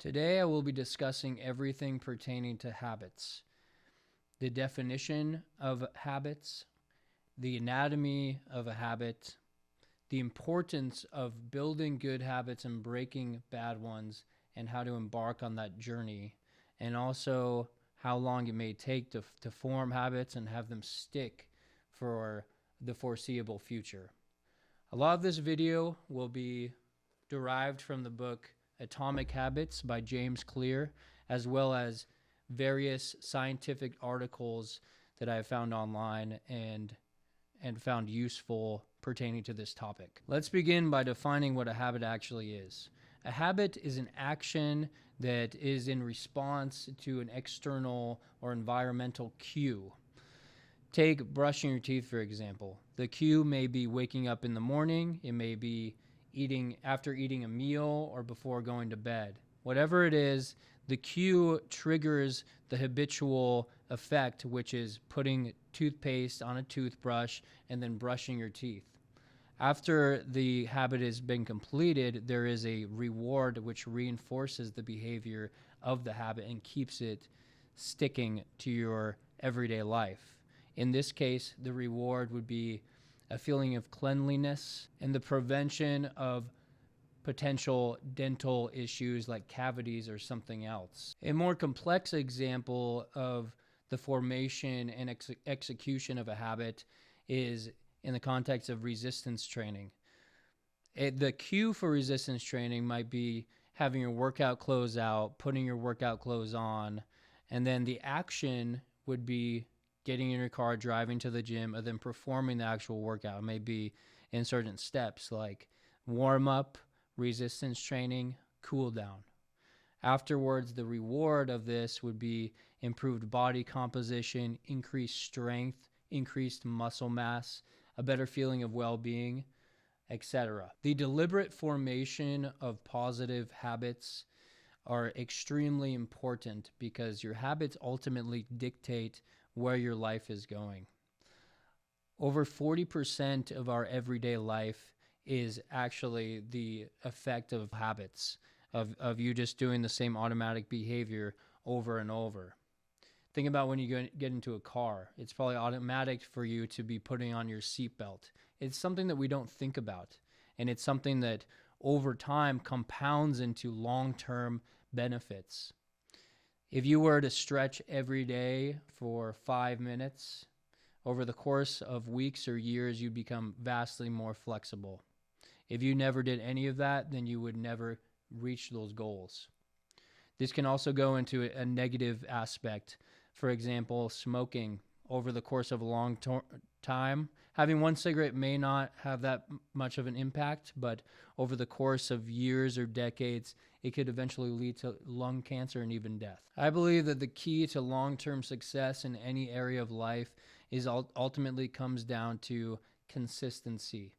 Today I will be discussing everything pertaining to habits, the definition of habits, the anatomy of a habit, the importance of building good habits and breaking bad ones, and how to embark on that journey, and also how long it may take to form habits and have them stick for the foreseeable future. A lot of this video will be derived from the book Atomic Habits by James Clear, as well as various scientific articles that I have found online and found useful pertaining to this topic. Let's begin by defining what a habit actually is. A habit is an action that is in response to an external or environmental cue. Take brushing your teeth, for example. The cue may be waking up in the morning, it may be after eating a meal or before going to bed. Whatever it is, the cue triggers the habitual effect, which is putting toothpaste on a toothbrush and then brushing your teeth. After the habit has been completed, there is a reward which reinforces the behavior of the habit and keeps it sticking to your everyday life. In this case, the reward would be a feeling of cleanliness and the prevention of potential dental issues like cavities or something else. A more complex example of the formation and execution of a habit is in the context of resistance training. The cue for resistance training might be having your workout clothes out, putting your workout clothes on, and then the action would be getting in your car, driving to the gym, and then performing the actual workout. It may be in certain steps like warm up, resistance training, cool down. Afterwards, the reward of this would be improved body composition, increased strength, increased muscle mass, a better feeling of well-being, etc. The deliberate formation of positive habits are extremely important because your habits ultimately dictate where your life is going. Over 40% of our everyday life is actually the effect of habits, of you just doing the same automatic behavior over and over. Think about when you get into a car. It's probably automatic for you to be putting on your seatbelt. It's something that we don't think about, and it's something that over time compounds into long-term benefits. If you were to stretch every day for 5 minutes, over the course of weeks or years, you'd become vastly more flexible. If you never did any of that, then you would never reach those goals. This can also go into a negative aspect. For example, smoking over the course of a long time. Having one cigarette may not have that much of an impact, but over the course of years or decades, it could eventually lead to lung cancer and even death. I believe that the key to long-term success in any area of life is ultimately comes down to consistency.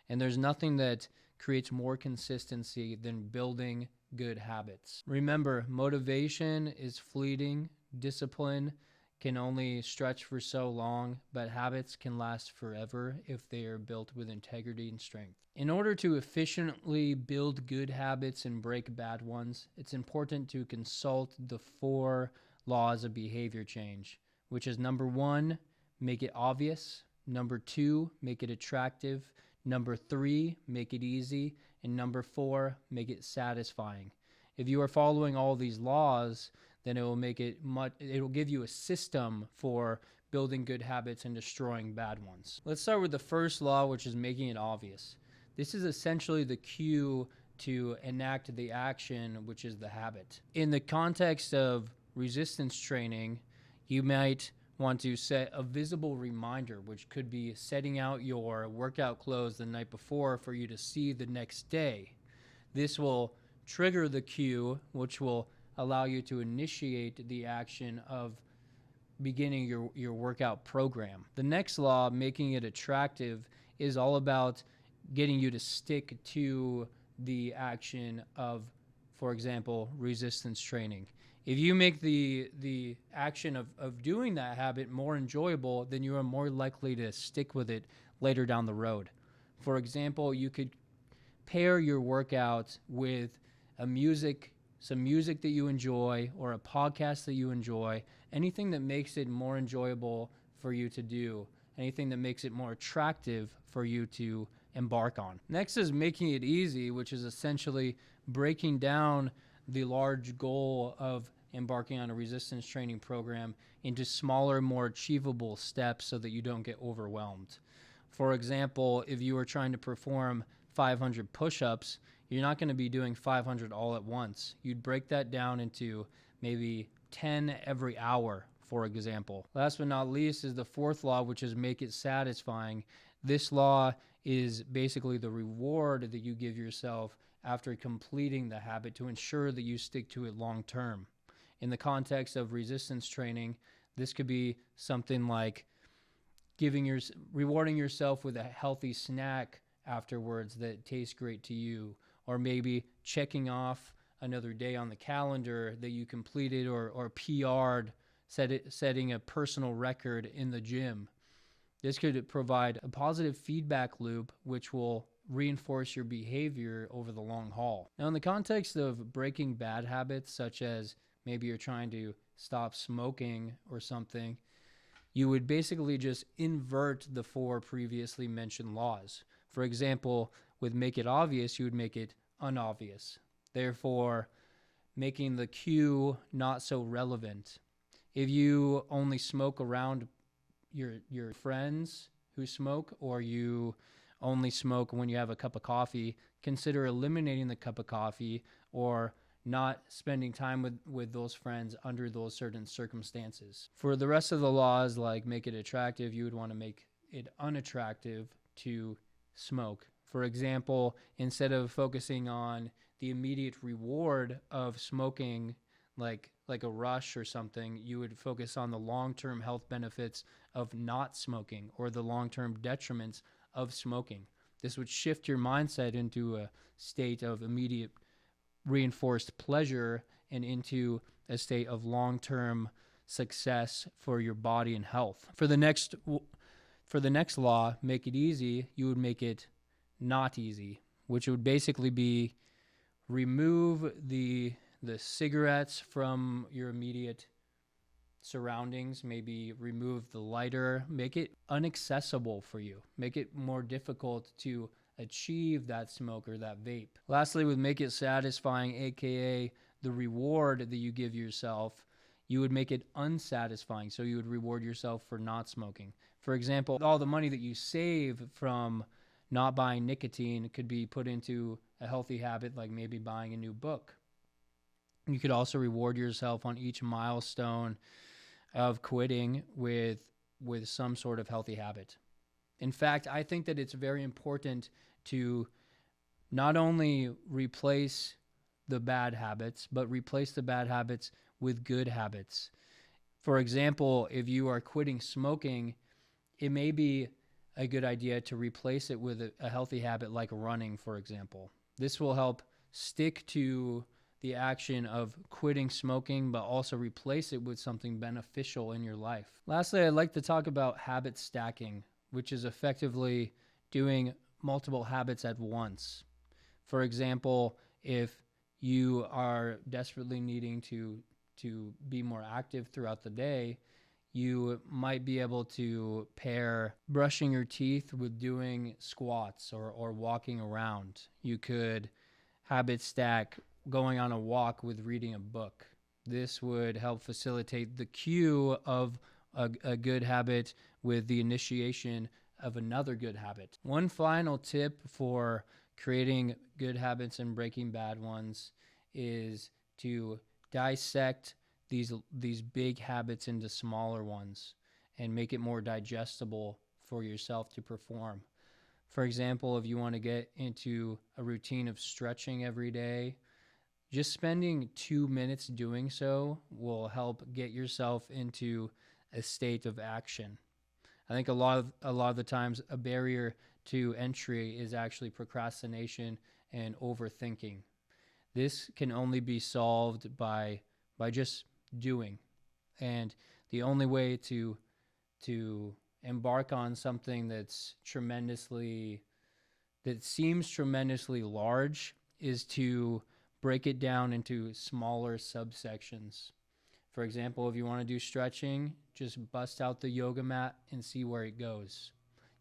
And there's nothing that creates more consistency than building good habits. Remember, motivation is fleeting, discipline can only stretch for so long, but habits can last forever if they are built with integrity and strength. In order to efficiently build good habits and break bad ones, it's important to consult the 4 laws of behavior change, which is number 1, make it obvious, number 2, make it attractive, number 3, make it easy, and number 4, make it satisfying. If you are following all these laws, then it will give you a system for building good habits and destroying bad ones. Let's start with the first law, which is making it obvious. This is essentially the cue to enact the action, which is the habit. In the context of resistance training, you might want to set a visible reminder, which could be setting out your workout clothes the night before for you to see the next day. This will trigger the cue, which will allow you to initiate the action of beginning your workout program. The next law, making it attractive, is all about getting you to stick to the action of, for example, resistance training. If you make the action of doing that habit more enjoyable, then you are more likely to stick with it later down the road. For example, you could pair your workout with a music some music that you enjoy or a podcast that you enjoy, anything that makes it more enjoyable for you to do, anything that makes it more attractive for you to embark on. Next is making it easy, which is essentially breaking down the large goal of embarking on a resistance training program into smaller, more achievable steps so that you don't get overwhelmed. For example, if you are trying to perform 500 push-ups, you're not going to be doing 500 all at once. You'd break that down into maybe 10 every hour, for example. Last but not least is the fourth law, which is make it satisfying. This law is basically the reward that you give yourself after completing the habit to ensure that you stick to it long term. In the context of resistance training, this could be something like rewarding yourself with a healthy snack afterwards that tastes great to you, or maybe checking off another day on the calendar that you completed or PR'd, setting a personal record in the gym. This could provide a positive feedback loop, which will reinforce your behavior over the long haul. Now, in the context of breaking bad habits, such as maybe you're trying to stop smoking or something, you would basically just invert the four previously mentioned laws. For example, with make it obvious, you would make it unobvious. Therefore, making the cue not so relevant. If you only smoke around your friends who smoke, or you only smoke when you have a cup of coffee, consider eliminating the cup of coffee or not spending time with those friends under those certain circumstances. For the rest of the laws, like make it attractive, you would want to make it unattractive to smoke. For example, instead of focusing on the immediate reward of smoking, like a rush or something, you would focus on the long-term health benefits of not smoking or the long-term detriments of smoking. This would shift your mindset into a state of immediate reinforced pleasure and into a state of long-term success for your body and health. For the next law, make it easy, you would make it not easy, which would basically be remove the cigarettes from your immediate surroundings, maybe remove the lighter, make it inaccessible for you, make it more difficult to achieve that smoke or that vape. Lastly, with make it satisfying, aka the reward that you give yourself, you would make it unsatisfying. So you would reward yourself for not smoking. For example, all the money that you save from not buying nicotine could be put into a healthy habit, like maybe buying a new book. You could also reward yourself on each milestone of quitting with some sort of healthy habit. In fact, I think that it's very important to not only replace the bad habits, but replace the bad habits with good habits. For example, if you are quitting smoking, it may be a good idea to replace it with a healthy habit like running, for example. This will help stick to the action of quitting smoking, but also replace it with something beneficial in your life. Lastly, I'd like to talk about habit stacking, which is effectively doing multiple habits at once. For example, if you are desperately needing to be more active throughout the day, you might be able to pair brushing your teeth with doing squats or walking around. You could habit stack going on a walk with reading a book. This would help facilitate the cue of a good habit with the initiation of another good habit. One final tip for creating good habits and breaking bad ones is to dissect these big habits into smaller ones and make it more digestible for yourself to perform. For example, if you want to get into a routine of stretching every day, just spending 2 minutes doing so will help get yourself into a state of action. I think a lot of the times a barrier to entry is actually procrastination and overthinking. This can only be solved by just doing. And the only way to embark on something that seems tremendously large is to break it down into smaller subsections. For example, if you want to do stretching, just bust out the yoga mat and see where it goes.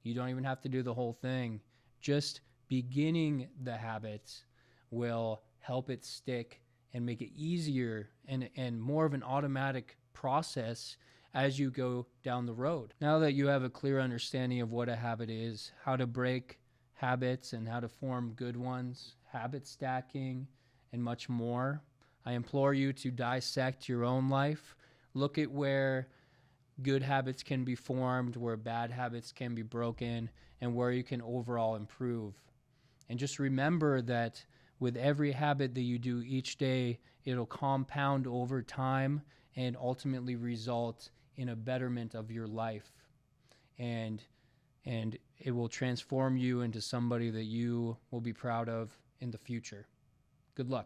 You don't even have to do the whole thing. Just beginning the habit will help it stick and make it easier and more of an automatic process as you go down the road. Now that you have a clear understanding of what a habit is, how to break habits and how to form good ones, habit stacking, and much more, I implore you to dissect your own life, look at where good habits can be formed, where bad habits can be broken, and where you can overall improve. And just remember that with every habit that you do each day, it'll compound over time and ultimately result in a betterment of your life. And it will transform you into somebody that you will be proud of in the future. Good luck.